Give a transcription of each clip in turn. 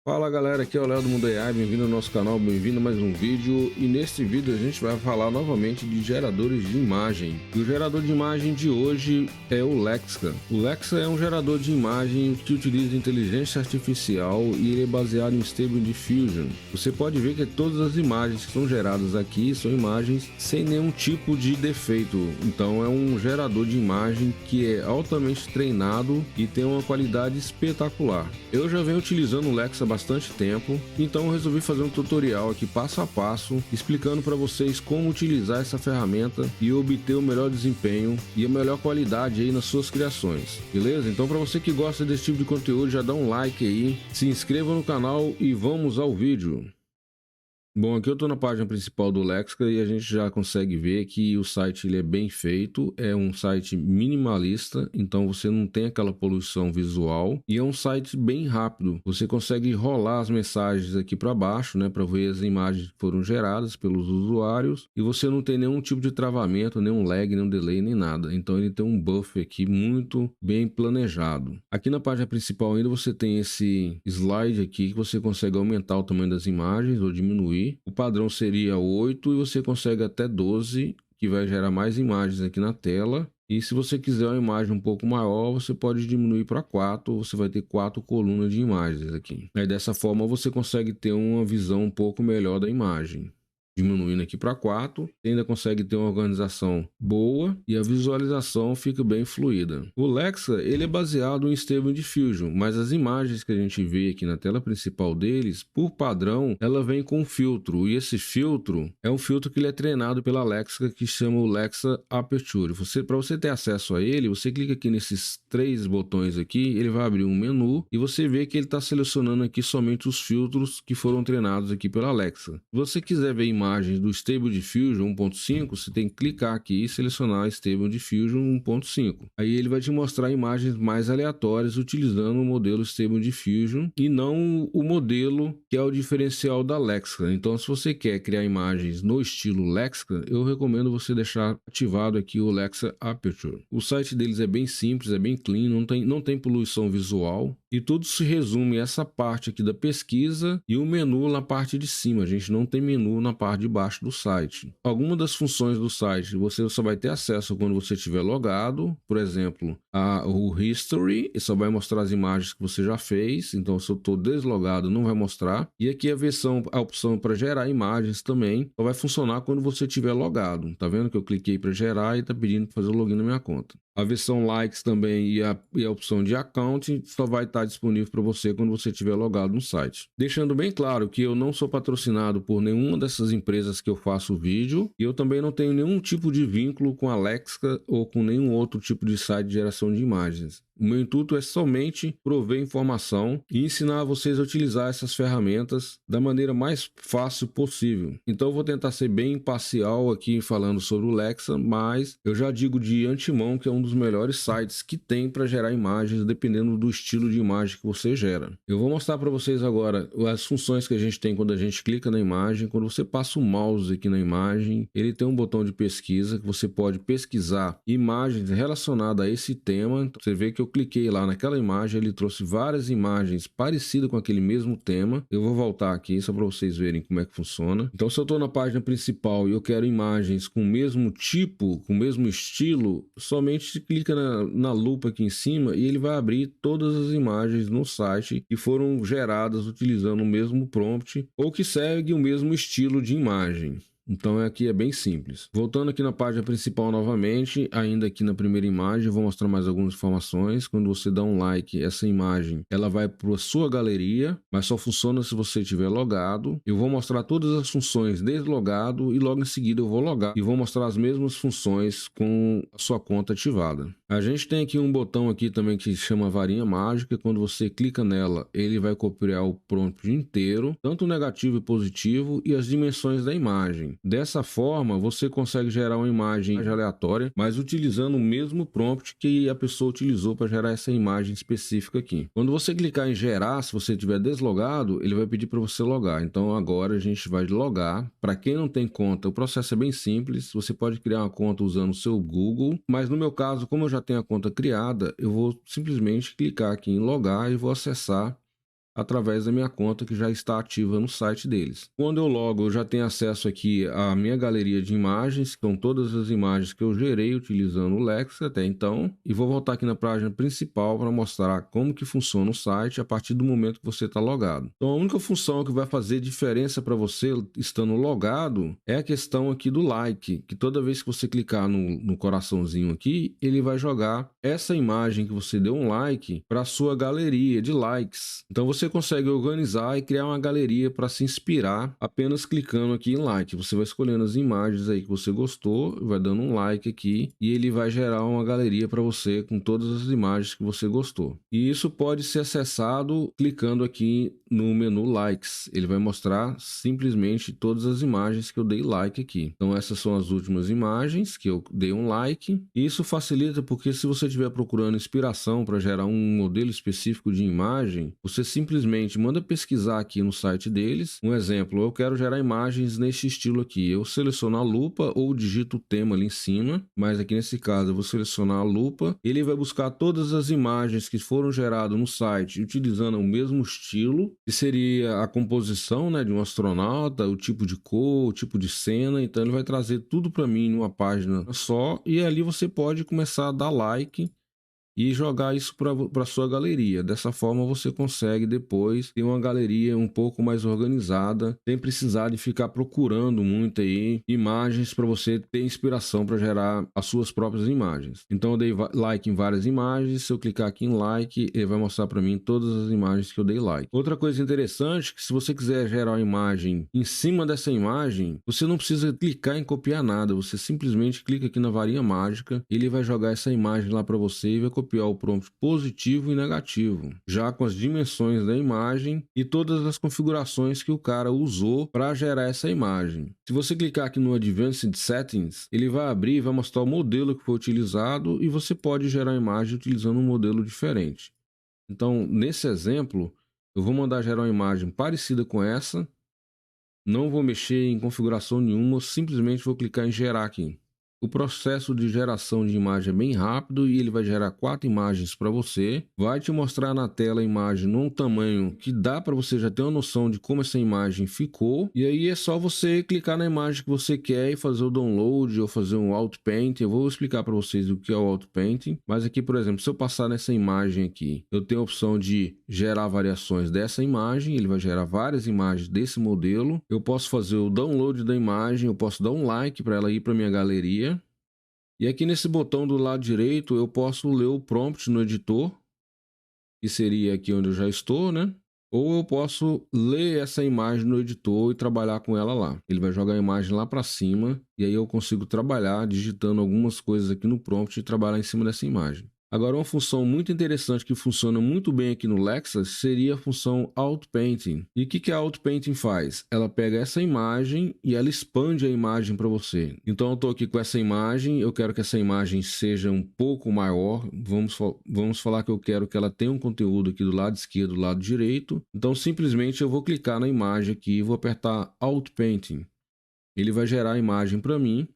Fala galera, aqui é o Léo do Mundo AI, bem-vindo ao nosso canal, bem-vindo a mais um vídeo. E neste vídeo a gente vai falar novamente de geradores de imagem. E o gerador de imagem de hoje é o Lexa. O Lexa é um gerador de imagem que utiliza inteligência artificial e ele é baseado em Stable Diffusion. Você pode ver que todas as imagens que são geradas aqui são imagens sem nenhum tipo de defeito. Então é um gerador de imagem que é altamente treinado e tem uma qualidade espetacular. Eu já venho utilizando o Lexa há bastante tempo, então eu resolvi fazer um tutorial aqui passo a passo, explicando para vocês como utilizar essa ferramenta e obter o melhor desempenho e a melhor qualidade aí nas suas criações, beleza? Então para você que gosta desse tipo de conteúdo, já dá um like aí, se inscreva no canal e vamos ao vídeo. Bom, aqui eu estou na página principal do Lexa e a gente já consegue ver que o site ele é bem feito, é um site minimalista, então você não tem aquela poluição visual e é um site bem rápido. Você consegue rolar as mensagens aqui para baixo, né, para ver as imagens que foram geradas pelos usuários e você não tem nenhum tipo de travamento, nenhum lag, nenhum delay, nem nada. Então ele tem um buffer aqui muito bem planejado. Aqui na página principal ainda você tem esse slide aqui que você consegue aumentar o tamanho das imagens ou diminuir. O padrão seria 8 e você consegue até 12, que vai gerar mais imagens aqui na tela. E se você quiser uma imagem um pouco maior, você pode diminuir para 4, você vai ter 4 colunas de imagens aqui. Aí dessa forma você consegue ter uma visão um pouco melhor da imagem. Diminuindo aqui para 4, ainda consegue ter uma organização boa e a visualização fica bem fluida. O Lexa ele é baseado em Stable Diffusion, mas as imagens que a gente vê aqui na tela principal deles, por padrão, ela vem com um filtro, e esse filtro é um filtro que ele é treinado pela Alexa, que chama o Lexa Aperture. Para você ter acesso a ele, você clica aqui nesses 3 botões aqui, ele vai abrir um menu e você vê que ele está selecionando aqui somente os filtros que foram treinados aqui pela Alexa. Se você quiser ver imagens do Stable Diffusion 1.5, você tem que clicar aqui e selecionar Stable Diffusion 1.5. Aí ele vai te mostrar imagens mais aleatórias utilizando o modelo Stable Diffusion e não o modelo que é o diferencial da Lexa. Então, se você quer criar imagens no estilo Lexa, eu recomendo você deixar ativado aqui o Lexa Aperture. O site deles é bem simples, é bem clean, não tem poluição visual e tudo se resume a essa parte aqui da pesquisa e o menu na parte de cima. A gente não tem menu na parte de baixo do site. Algumas das funções do site você só vai ter acesso quando você estiver logado, por exemplo, o History, só vai mostrar as imagens que você já fez, então se eu estou deslogado não vai mostrar. E aqui a opção para gerar imagens também só vai funcionar quando você estiver logado. Tá vendo que eu cliquei para gerar e está pedindo para fazer o login na minha conta. A versão likes também e a opção de account só vai estar disponível para você quando você estiver logado no site. Deixando bem claro que eu não sou patrocinado por nenhuma dessas empresas que eu faço vídeo e eu também não tenho nenhum tipo de vínculo com a Alexa ou com nenhum outro tipo de site de geração de imagens. O meu intuito é somente prover informação e ensinar vocês a utilizar essas ferramentas da maneira mais fácil possível. Então eu vou tentar ser bem imparcial aqui falando sobre o Lexa, mas eu já digo de antemão que é um dos melhores sites que tem para gerar imagens, dependendo do estilo de imagem que você gera. Eu vou mostrar para vocês agora as funções que a gente tem quando a gente clica na imagem. Quando você passa o mouse aqui na imagem, ele tem um botão de pesquisa que você pode pesquisar imagens relacionadas a esse tema. Então, você vê que eu cliquei lá naquela imagem, ele trouxe várias imagens parecidas com aquele mesmo tema. Eu vou voltar aqui só para vocês verem como é que funciona. Então, se eu estou na página principal e eu quero imagens com o mesmo tipo, com o mesmo estilo, somente clica na lupa aqui em cima e ele vai abrir todas as imagens no site que foram geradas utilizando o mesmo prompt ou que segue o mesmo estilo de imagem. Então aqui é bem simples. Voltando aqui na página principal novamente, ainda aqui na primeira imagem, eu vou mostrar mais algumas informações. Quando você dá um like, essa imagem ela vai para a sua galeria, mas só funciona se você estiver logado. Eu vou mostrar todas as funções desde logado e logo em seguida eu vou logar e vou mostrar as mesmas funções com a sua conta ativada. A gente tem aqui um botão aqui também que se chama varinha mágica. Quando você clica nela, ele vai copiar o prompt inteiro, tanto negativo e positivo, e as dimensões da imagem. Dessa forma, você consegue gerar uma imagem aleatória, mas utilizando o mesmo prompt que a pessoa utilizou para gerar essa imagem específica aqui. Quando você clicar em gerar, se você estiver deslogado, ele vai pedir para você logar. Então agora a gente vai logar. Para quem não tem conta, o processo é bem simples. Você pode criar uma conta usando o seu Google, mas no meu caso, como eu já tenho a conta criada, eu vou simplesmente clicar aqui em logar e vou acessar através da minha conta que já está ativa no site deles. Quando eu logo, eu já tenho acesso aqui à minha galeria de imagens, que são todas as imagens que eu gerei utilizando o Lexa até então, e vou voltar aqui na página principal para mostrar como que funciona o site a partir do momento que você está logado. Então a única função que vai fazer diferença para você estando logado é a questão aqui do like, que toda vez que você clicar no coraçãozinho aqui, ele vai jogar essa imagem que você deu um like para a sua galeria de likes. Então você consegue organizar e criar uma galeria para se inspirar apenas clicando aqui em like. Você vai escolhendo as imagens aí que você gostou, vai dando um like aqui e ele vai gerar uma galeria para você com todas as imagens que você gostou. E isso pode ser acessado clicando aqui no menu likes. Ele vai mostrar simplesmente todas as imagens que eu dei like aqui. Então essas são as últimas imagens que eu dei um like. E isso facilita porque se você estiver procurando inspiração para gerar um modelo específico de imagem, você simplesmente manda pesquisar aqui no site deles. Um exemplo, eu quero gerar imagens nesse estilo aqui. Eu seleciono a lupa ou digito o tema ali em cima, mas aqui nesse caso eu vou selecionar a lupa. Ele vai buscar todas as imagens que foram geradas no site utilizando o mesmo estilo, que seria a composição, né, de um astronauta, o tipo de cor, o tipo de cena. Então ele vai trazer tudo para mim numa página só e ali você pode começar a dar like e jogar isso para sua galeria. Dessa forma você consegue depois ter uma galeria um pouco mais organizada, sem precisar de ficar procurando muito aí imagens para você ter inspiração para gerar as suas próprias imagens. Então eu dei like em várias imagens, se eu clicar aqui em like, ele vai mostrar para mim todas as imagens que eu dei like. Outra coisa interessante é que se você quiser gerar uma imagem em cima dessa imagem, você não precisa clicar em copiar nada, você simplesmente clica aqui na varinha mágica, ele vai jogar essa imagem lá para você e vai copiar o prompt positivo e negativo, já com as dimensões da imagem e todas as configurações que o cara usou para gerar essa imagem. Se você clicar aqui no Advanced Settings, ele vai abrir e vai mostrar o modelo que foi utilizado e você pode gerar a imagem utilizando um modelo diferente. Então, nesse exemplo, eu vou mandar gerar uma imagem parecida com essa, não vou mexer em configuração nenhuma, eu simplesmente vou clicar em gerar aqui. O processo de geração de imagem é bem rápido e ele vai gerar 4 imagens para você. Vai te mostrar na tela a imagem num tamanho que dá para você já ter uma noção de como essa imagem ficou. E aí é só você clicar na imagem que você quer e fazer o download ou fazer um autopaint. Eu vou explicar para vocês o que é o autopainting. Mas aqui, por exemplo, se eu passar nessa imagem aqui, eu tenho a opção de gerar variações dessa imagem. Ele vai gerar várias imagens desse modelo. Eu posso fazer o download da imagem, eu posso dar um like para ela ir para minha galeria. E aqui nesse botão do lado direito eu posso ler o prompt no editor, que seria aqui onde eu já estou, né? Ou eu posso ler essa imagem no editor e trabalhar com ela lá. Ele vai jogar a imagem lá para cima e aí eu consigo trabalhar digitando algumas coisas aqui no prompt e trabalhar em cima dessa imagem. Agora, uma função muito interessante que funciona muito bem aqui no Lexa seria a função Autopainting. E o que a Autopainting faz? Ela pega essa imagem e ela expande a imagem para você. Então, eu estou aqui com essa imagem, eu quero que essa imagem seja um pouco maior. Vamos falar que eu quero que ela tenha um conteúdo aqui do lado esquerdo e do lado direito. Então, simplesmente eu vou clicar na imagem aqui e vou apertar Autopainting. Ele vai gerar a imagem para mim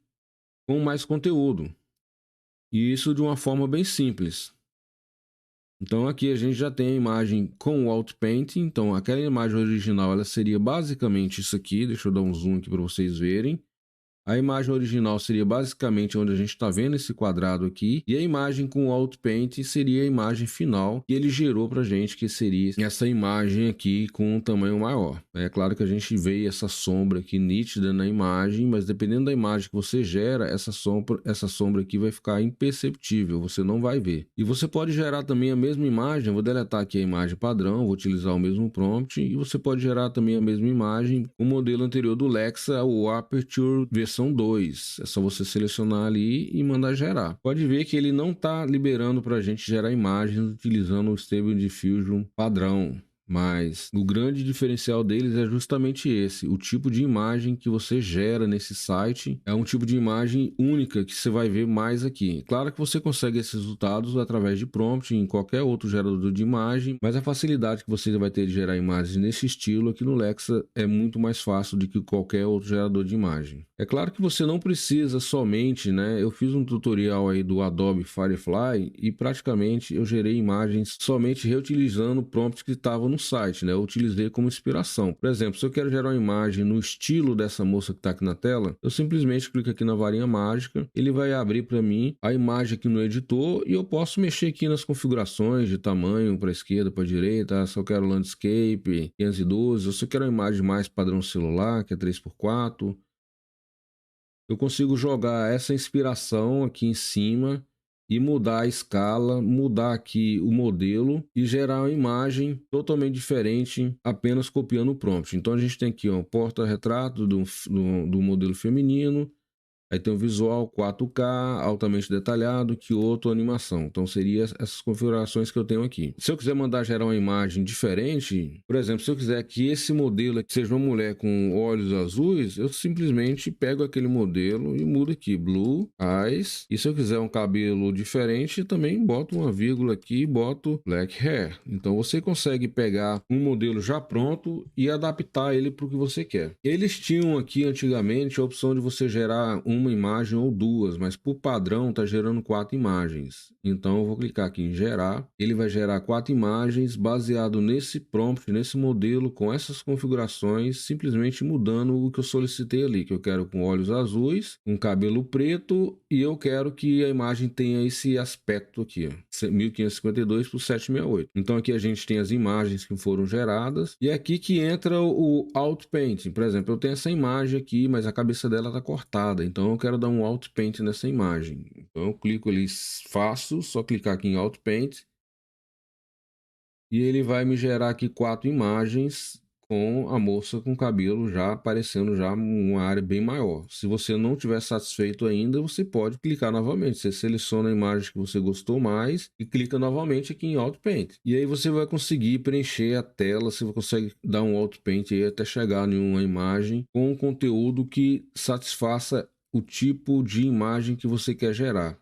com mais conteúdo. E isso de uma forma bem simples. Então aqui a gente já tem a imagem com o Autopainting. Então aquela imagem original ela seria basicamente isso aqui. Deixa eu dar um zoom aqui para vocês verem. A imagem original seria basicamente onde a gente está vendo esse quadrado aqui. E a imagem com o Autopaint seria a imagem final que ele gerou para a gente, que seria essa imagem aqui com um tamanho maior. É claro que a gente vê essa sombra aqui nítida na imagem, mas dependendo da imagem que você gera, essa sombra aqui vai ficar imperceptível, você não vai ver. E você pode gerar também a mesma imagem. Eu vou deletar aqui a imagem padrão, vou utilizar o mesmo prompt. E você pode gerar também a mesma imagem com o modelo anterior do Lexa, o Aperture versão 2, é só você selecionar ali e mandar gerar. Pode ver que ele não está liberando para a gente gerar imagens utilizando o Stable Diffusion padrão. Mas o grande diferencial deles é justamente esse, o tipo de imagem que você gera nesse site é um tipo de imagem única que você vai ver mais aqui. Claro que você consegue esses resultados através de prompt em qualquer outro gerador de imagem, mas a facilidade que você vai ter de gerar imagens nesse estilo aqui no Lexa é muito mais fácil do que qualquer outro gerador de imagem. É claro que você não precisa somente, né? Eu fiz um tutorial aí do Adobe Firefly e praticamente eu gerei imagens somente reutilizando prompts que estavam no site, né? Eu utilizei como inspiração. Por exemplo, se eu quero gerar uma imagem no estilo dessa moça que está aqui na tela, eu simplesmente clico aqui na varinha mágica, ele vai abrir para mim a imagem aqui no editor e eu posso mexer aqui nas configurações de tamanho para esquerda, para direita, se eu quero landscape 512, ou se eu quero uma imagem mais padrão celular, que é 3x4. Eu consigo jogar essa inspiração aqui em cima e mudar a escala, mudar aqui o modelo e gerar uma imagem totalmente diferente apenas copiando o prompt. Então a gente tem aqui um porta-retrato do modelo feminino, aí tem o visual 4K, altamente detalhado, Kyoto, animação. Então seria essas configurações que eu tenho aqui. Se eu quiser mandar gerar uma imagem diferente, por exemplo, se eu quiser que esse modelo aqui seja uma mulher com olhos azuis, eu simplesmente pego aquele modelo e mudo aqui, Blue Eyes. E se eu quiser um cabelo diferente, também boto uma vírgula aqui e boto Black Hair. Então você consegue pegar um modelo já pronto e adaptar ele para o que você quer. Eles tinham aqui antigamente a opção de você gerar uma imagem ou duas, mas por padrão está gerando 4 imagens. Então eu vou clicar aqui em gerar, ele vai gerar 4 imagens baseado nesse prompt, nesse modelo, com essas configurações, simplesmente mudando o que eu solicitei ali, que eu quero com olhos azuis, um cabelo preto e eu quero que a imagem tenha esse aspecto aqui, ó, 1552 por 768. Então aqui a gente tem as imagens que foram geradas e é aqui que entra o Outpainting. Por exemplo, eu tenho essa imagem aqui, mas a cabeça dela está cortada, então eu quero dar um Outpaint nessa imagem. Então eu clico ali, faço, só clicar aqui em Outpaint e ele vai me gerar aqui 4 imagens com a moça com cabelo já aparecendo já uma área bem maior. Se você não estiver satisfeito ainda, você pode clicar novamente. Você seleciona a imagem que você gostou mais e clica novamente aqui em Outpaint. E aí você vai conseguir preencher a tela, você consegue dar um Outpaint aí até chegar em uma imagem com um conteúdo que satisfaça o tipo de imagem que você quer gerar.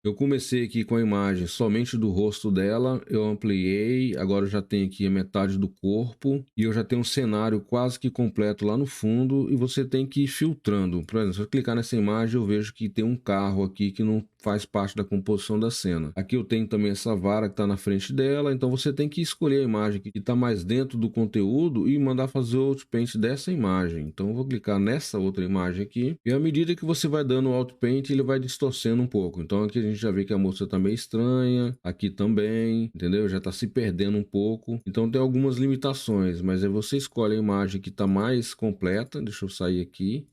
Eu comecei aqui com a imagem somente do rosto dela, eu ampliei, agora eu já tenho aqui a metade do corpo e eu já tenho um cenário quase que completo lá no fundo e você tem que ir filtrando. Por exemplo, se eu clicar nessa imagem eu vejo que tem um carro aqui que não faz parte da composição da cena. Aqui eu tenho também essa vara que está na frente dela, então você tem que escolher a imagem que está mais dentro do conteúdo e mandar fazer o Outpaint dessa imagem. Então eu vou clicar nessa outra imagem aqui e à medida que você vai dando o Outpaint ele vai distorcendo um pouco. Então aqui a gente já vê que a moça tá meio estranha, aqui também, entendeu? Já tá se perdendo um pouco. Então tem algumas limitações, mas aí você escolhe a imagem que tá mais completa. Deixa eu sair aqui.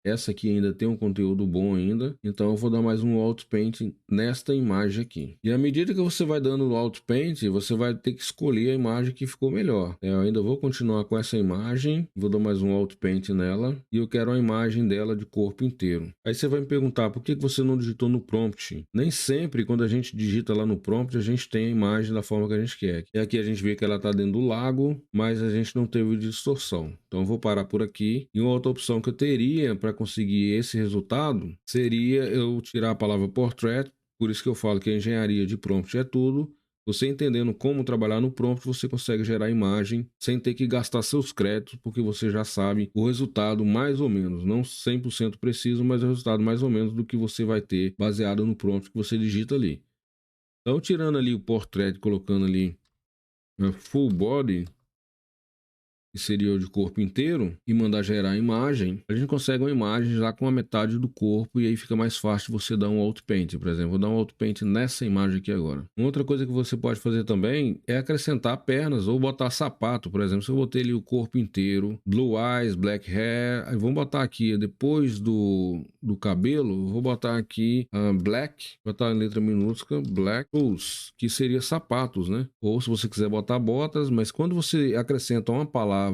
Essa aqui ainda tem um conteúdo bom ainda, então eu vou dar mais um Outpaint nesta imagem aqui. E à medida que você vai dando o Outpaint, você vai ter que escolher a imagem que ficou melhor. Eu ainda vou continuar com essa imagem, vou dar mais um Outpaint nela, e eu quero a imagem dela de corpo inteiro. Aí você vai me perguntar, por que você não digitou no prompt? Nem sempre, quando a gente digita lá no prompt, a gente tem a imagem da forma que a gente quer. E aqui a gente vê que ela está dentro do lago, mas a gente não teve distorção. Então eu vou parar por aqui. E uma outra opção que eu teria para conseguir esse resultado seria eu tirar a palavra portrait, por isso que eu falo que a engenharia de prompt é tudo. Você entendendo como trabalhar no prompt, você consegue gerar imagem sem ter que gastar seus créditos, porque você já sabe o resultado mais ou menos, não 100% preciso, mas o resultado mais ou menos do que você vai ter baseado no prompt que você digita ali. Então, tirando ali o portrait, colocando ali full body, que seria o de corpo inteiro, e mandar gerar a imagem, a gente consegue uma imagem já com a metade do corpo e aí fica mais fácil você dar um Outpaint. Por exemplo, vou dar um Outpaint nessa imagem aqui agora. Uma outra coisa que você pode fazer também é acrescentar pernas ou botar sapato. Por exemplo, se eu botei ali o corpo inteiro, Blue Eyes, Black Hair, aí vamos botar aqui, depois do cabelo, vou botar aqui Black, botar em letra minúscula, Black Shoes, que seria sapatos, né? Ou se você quiser botar botas, mas quando você acrescenta uma palavra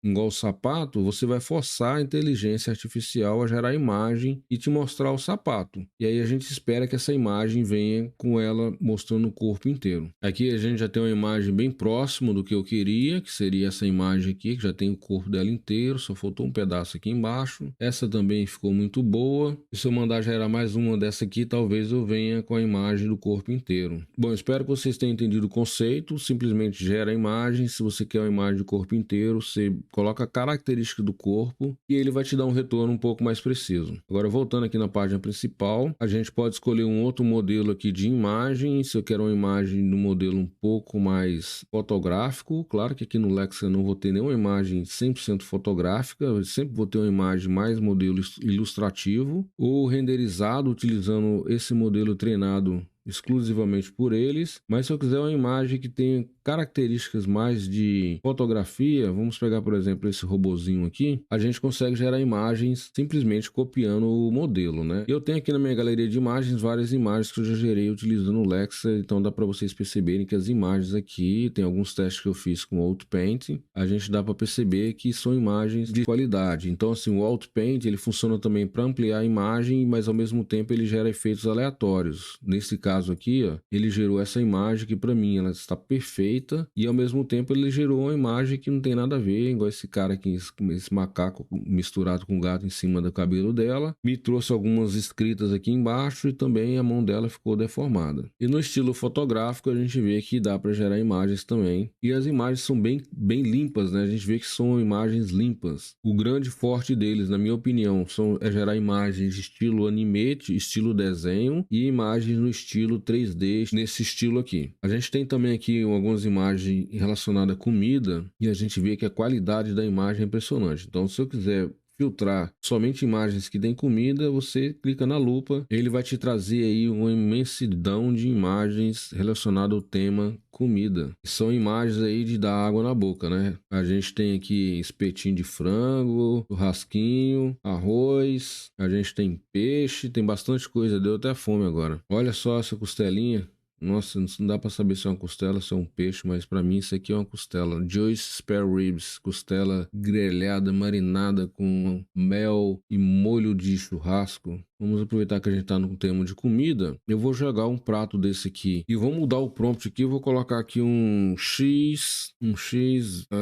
igual o sapato, você vai forçar a inteligência artificial a gerar imagem e te mostrar o sapato. E aí a gente espera que essa imagem venha com ela mostrando o corpo inteiro. Aqui a gente já tem uma imagem bem próximo do que eu queria, que seria essa imagem aqui, que já tem o corpo dela inteiro, só faltou um pedaço aqui embaixo. Essa também ficou muito boa. E se eu mandar gerar mais uma dessa aqui, talvez eu venha com a imagem do corpo inteiro. Bom, espero que vocês tenham entendido o conceito. Simplesmente gera a imagem. Se você quer uma imagem do corpo inteiro, você coloca a característica do corpo e ele vai te dar um retorno um pouco mais preciso. Agora, voltando aqui na página principal, a gente pode escolher um outro modelo aqui de imagem. Se eu quero uma imagem no modelo um pouco mais fotográfico, claro que aqui no Lexa eu não vou ter nenhuma imagem 100% fotográfica, eu sempre vou ter uma imagem mais modelo ilustrativo ou renderizado utilizando esse modelo treinado exclusivamente por eles. Mas se eu quiser uma imagem que tenha características mais de fotografia, vamos pegar por exemplo esse robozinho aqui, a gente consegue gerar imagens simplesmente copiando o modelo, né? Eu tenho aqui na minha galeria de imagens várias imagens que eu já gerei utilizando o Lexa, então dá para vocês perceberem que as imagens aqui, tem alguns testes que eu fiz com o Autopaint, a gente dá para perceber que são imagens de qualidade. Então assim, o Autopaint ele funciona também para ampliar a imagem, mas ao mesmo tempo ele gera efeitos aleatórios. Nesse caso aqui, ó, ele gerou essa imagem que para mim ela está perfeita e ao mesmo tempo ele gerou uma imagem que não tem nada a ver, igual esse cara aqui, esse macaco misturado com gato em cima do cabelo dela, me trouxe algumas escritas aqui embaixo e também a mão dela ficou deformada. E no estilo fotográfico a gente vê que dá para gerar imagens também, e as imagens são bem limpas, né? A gente vê que são imagens limpas. O grande forte deles, na minha opinião, é gerar imagens de estilo animate, estilo desenho, e imagens no estilo 3D, nesse estilo aqui. A gente tem também aqui algumas imagens relacionadas à comida e a gente vê que a qualidade da imagem é impressionante. Então, se eu quiser filtrar somente imagens que tem comida, você clica na lupa, ele vai te trazer aí uma imensidão de imagens relacionadas ao tema comida. São imagens aí de dar água na boca, né? A gente tem aqui espetinho de frango, churrasquinho, arroz, a gente tem peixe, tem bastante coisa, deu até fome agora. Olha só essa costelinha. Nossa, não dá para saber se é uma costela, se é um peixe, mas para mim isso aqui é uma costela. Joyce Spare Ribs, costela grelhada, marinada com mel e molho de churrasco. Vamos aproveitar que a gente está no tema de comida. Eu vou jogar um prato desse aqui e vou mudar o prompt aqui. Eu vou colocar aqui um X,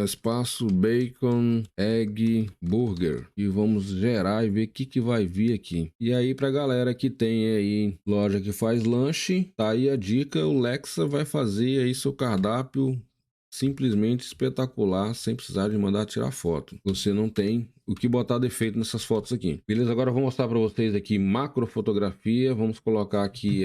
espaço bacon, egg, burger. E vamos gerar e ver o que vai vir aqui. E aí pra galera que tem aí loja que faz lanche, tá aí a dica. O Lexa vai fazer aí seu cardápio simplesmente espetacular, sem precisar de mandar tirar foto. Você não tem o que botar defeito nessas fotos aqui. Beleza? Agora eu vou mostrar para vocês aqui macrofotografia. Vamos colocar aqui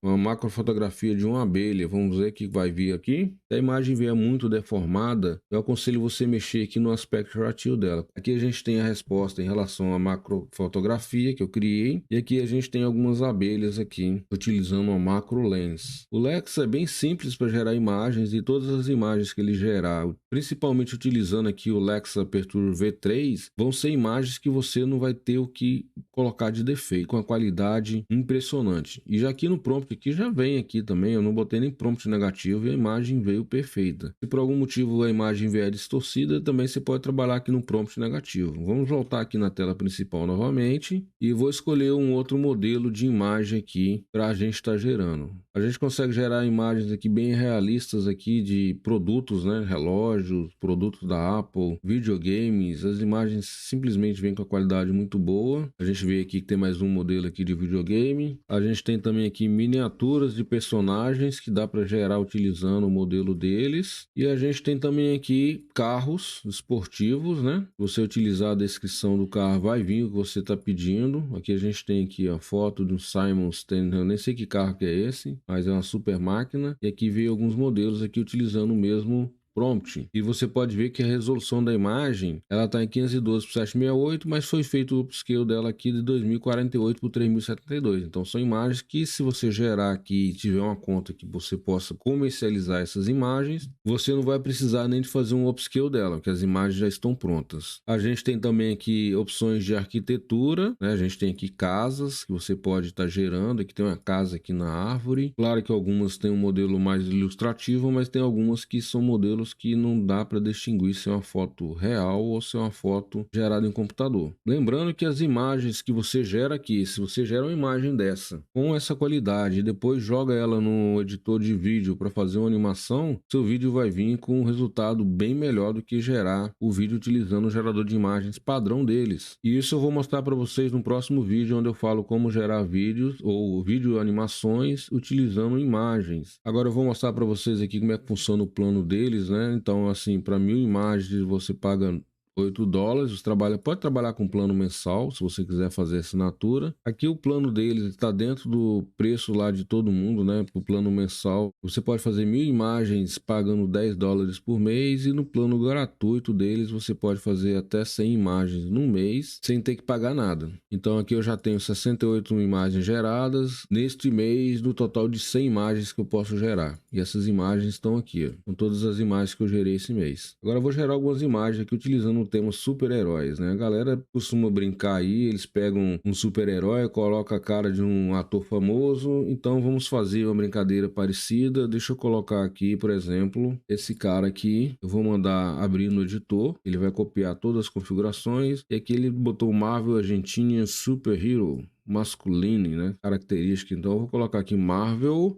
uma macrofotografia de uma abelha. Vamos ver o que vai vir aqui. Se a imagem vier muito deformada, eu aconselho você mexer aqui no aspecto ratio dela. Aqui a gente tem a resposta em relação à macrofotografia que eu criei. E aqui a gente tem algumas abelhas aqui, utilizando uma macro lens. O Lexa é bem simples para gerar imagens e todas as imagens que ele gerar, principalmente utilizando aqui o Lexa Aperture V3, vão ser imagens que você não vai ter o que colocar de defeito, com a qualidade impressionante. E já aqui no prompt aqui já vem aqui também, eu não botei nem prompt negativo e a imagem veio perfeita. Se por algum motivo a imagem vier distorcida, também você pode trabalhar aqui no prompt negativo. Vamos voltar aqui na tela principal novamente e vou escolher um outro modelo de imagem aqui para a gente estar gerando. A gente consegue gerar imagens aqui bem realistas aqui de produtos, né? Relógios, produtos da Apple, videogames. As imagens simplesmente vêm com a qualidade muito boa. A gente vê aqui que tem mais um modelo aqui de videogame. A gente tem também aqui miniaturas de personagens que dá para gerar utilizando o modelo deles. E a gente tem também aqui carros esportivos, né? Você utilizar a descrição do carro, vai vir o que você está pedindo. Aqui a gente tem aqui a foto do Simon Stanley, eu nem sei que carro que é esse, mas é uma super máquina. E aqui veio alguns modelos aqui utilizando o mesmo prompt. E você pode ver que a resolução da imagem, ela está em 512 por 768, mas foi feito o upscale dela aqui de 2048 por 3072. Então são imagens que, se você gerar aqui e tiver uma conta que você possa comercializar essas imagens, você não vai precisar nem de fazer um upscale dela, porque as imagens já estão prontas. A gente tem também aqui opções de arquitetura, né? A gente tem aqui casas que você pode estar gerando. Aqui tem uma casa aqui na árvore. Claro que algumas têm um modelo mais ilustrativo, mas tem algumas que são modelos que não dá para distinguir se é uma foto real ou se é uma foto gerada em computador. Lembrando que as imagens que você gera aqui, se você gera uma imagem dessa com essa qualidade e depois joga ela no editor de vídeo para fazer uma animação, seu vídeo vai vir com um resultado bem melhor do que gerar o vídeo utilizando o gerador de imagens padrão deles. E isso eu vou mostrar para vocês no próximo vídeo, onde eu falo como gerar vídeos ou vídeo animações utilizando imagens. Agora eu vou mostrar para vocês aqui como é que funciona o plano deles, né? né? Então, assim, para 1000 imagens você paga $8. Você pode trabalhar com plano mensal, se você quiser fazer assinatura. Aqui o plano deles está dentro do preço lá de todo mundo, né? O plano mensal, você pode fazer 1000 imagens pagando $10 por mês, e no plano gratuito deles você pode fazer até 100 imagens no mês sem ter que pagar nada. Então aqui eu já tenho 68 imagens geradas neste mês, no total de 100 imagens que eu posso gerar. E essas imagens estão aqui, ó, com todas as imagens que eu gerei esse mês. Agora eu vou gerar algumas imagens aqui utilizando temos super-heróis, né? A galera costuma brincar aí, eles pegam um super-herói, colocam a cara de um ator famoso, então vamos fazer uma brincadeira parecida. Deixa eu colocar aqui, por exemplo, esse cara aqui, eu vou mandar abrir no editor, ele vai copiar todas as configurações, e aqui ele botou Marvel Argentina Super Hero masculino, né? Característica. Então eu vou colocar aqui Marvel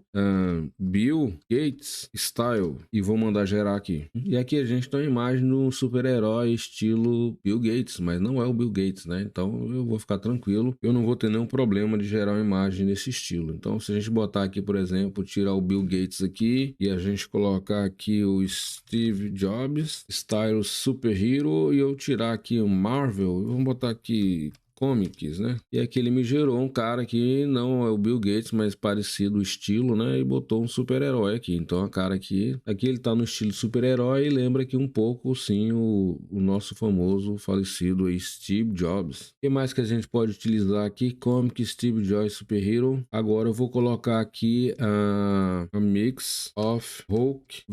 Bill Gates Style e vou mandar gerar aqui. E aqui a gente tem uma imagem de um super-herói estilo Bill Gates, mas não é o Bill Gates, né? Então eu vou ficar tranquilo, eu não vou ter nenhum problema de gerar uma imagem nesse estilo. Então se a gente botar aqui, por exemplo, tirar o Bill Gates aqui e a gente colocar aqui o Steve Jobs Style Super Hero e eu tirar aqui o Marvel, vamos botar aqui Comics, né? E aqui ele me gerou um cara que não é o Bill Gates, mas parecido o estilo, né? E botou um super-herói aqui. Então a cara aqui ele tá no estilo super-herói e lembra aqui um pouco, sim, o nosso famoso falecido Steve Jobs. O que mais que a gente pode utilizar aqui? Comic Steve Jobs Super Hero. Agora eu vou colocar aqui a mix of Hulk,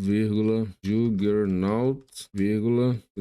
Juggernaut,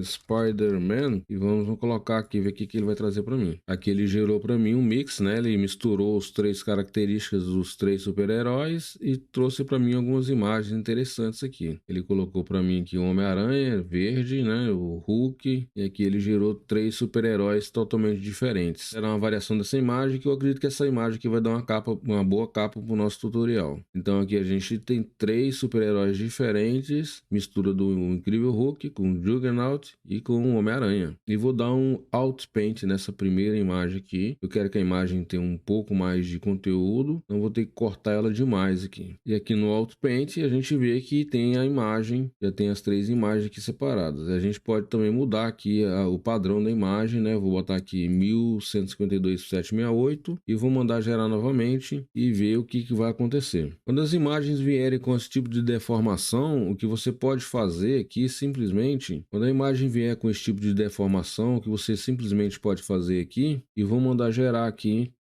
Spider-Man, e vamos colocar aqui, ver o que ele vai trazer para mim. Aqui ele gerou para mim um mix, né? Ele misturou as 3 características dos 3 super-heróis e trouxe para mim algumas imagens interessantes aqui. Ele colocou para mim aqui o Homem-Aranha verde, né? O Hulk, e aqui ele gerou 3 super-heróis totalmente diferentes. Será uma variação dessa imagem, que eu acredito que essa imagem aqui vai dar uma boa capa para o nosso tutorial. Então aqui a gente tem 3 super-heróis diferentes, mistura do incrível Hulk com o Juggernaut e com o Homem-Aranha. E vou dar um Outpaint nessa primeira imagem aqui. Eu quero que a imagem tenha um pouco mais de conteúdo, não vou ter que cortar ela demais aqui. E aqui no Outpaint a gente vê que tem a imagem, já tem as 3 imagens aqui separadas. A gente pode também mudar aqui o padrão da imagem, né? Vou botar aqui 1152/768 e vou mandar gerar novamente e ver o que vai acontecer. Quando as imagens vierem com esse tipo de deformação, o que você pode fazer aqui simplesmente, quando a imagem vier com esse tipo de deformação, o que você simplesmente pode fazer aqui, e vou mandar gerar aqui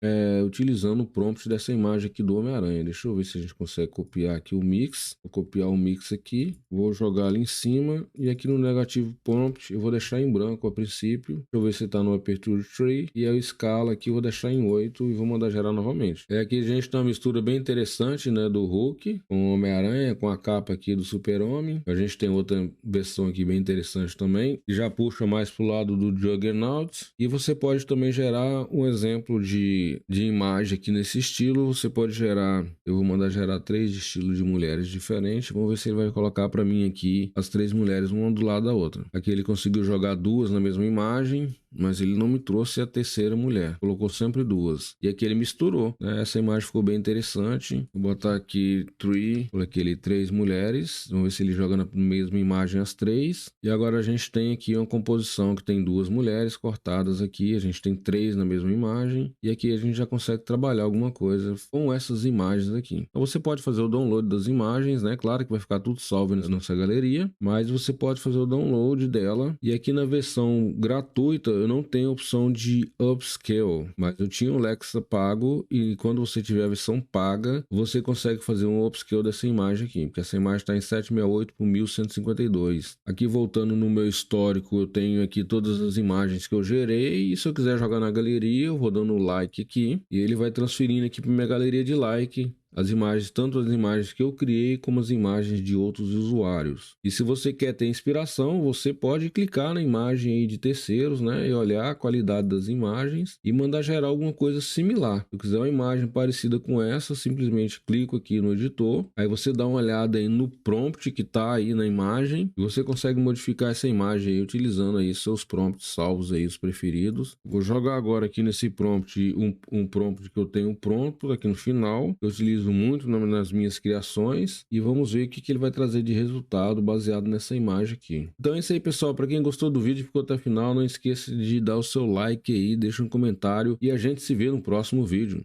utilizando o prompt dessa imagem aqui do Homem-Aranha. Deixa eu ver se a gente consegue copiar aqui o mix. Vou copiar o mix aqui, vou jogar ali em cima e aqui no negativo prompt eu vou deixar em branco a princípio. Deixa eu ver se está no Aperture Tree, e a escala aqui eu vou deixar em 8 e vou mandar gerar novamente. Aqui a gente tem uma mistura bem interessante, né, do Hulk com o Homem-Aranha, com a capa aqui do Super-Homem. A gente tem outra versão aqui bem interessante também, que já puxa mais pro lado do Juggernaut, e você pode também gerar um exemplo de imagem aqui nesse estilo. Você pode gerar, eu vou mandar gerar 3 estilos de mulheres diferentes. Vamos ver se ele vai colocar para mim aqui as 3 mulheres uma do lado da outra. Aqui ele conseguiu jogar 2 na mesma imagem, mas ele não me trouxe a terceira mulher, colocou sempre 2. E aqui ele misturou, né? Essa imagem ficou bem interessante. Vou botar aqui 3, coloquei ali 3 mulheres, vamos ver se ele joga na mesma imagem as 3. E agora a gente tem aqui uma composição que tem 2 mulheres cortadas aqui, a gente tem 3 na mesma imagem, e aqui a gente já consegue trabalhar alguma coisa com essas imagens aqui. Então você pode fazer o download das imagens, né? Claro que vai ficar tudo salvo na nossa galeria, mas você pode fazer o download dela. E aqui na versão gratuita eu não tenho opção de upscale, mas eu tinha o Lexa pago, e quando você tiver a versão paga, você consegue fazer um upscale dessa imagem aqui, porque essa imagem está em 768 por 1152. Aqui voltando no meu histórico, eu tenho aqui todas as imagens que eu gerei, e se eu quiser jogar na galeria, eu vou dando like aqui, e ele vai transferindo aqui para minha galeria de like as imagens, tanto as imagens que eu criei como as imagens de outros usuários. E se você quer ter inspiração, você pode clicar na imagem aí de terceiros, né, e olhar a qualidade das imagens e mandar gerar alguma coisa similar. Se eu quiser uma imagem parecida com essa, simplesmente clico aqui no editor, aí você dá uma olhada aí no prompt que está aí na imagem e você consegue modificar essa imagem aí utilizando aí seus prompts salvos aí, os preferidos. Vou jogar agora aqui nesse prompt um prompt que eu tenho pronto aqui no final. Eu utilizo utilizo muito nas minhas criações e vamos ver o que ele vai trazer de resultado baseado nessa imagem aqui. Então é isso aí, pessoal. Para quem gostou do vídeo e ficou até o final, não esqueça de dar o seu like aí, deixa um comentário e a gente se vê no próximo vídeo.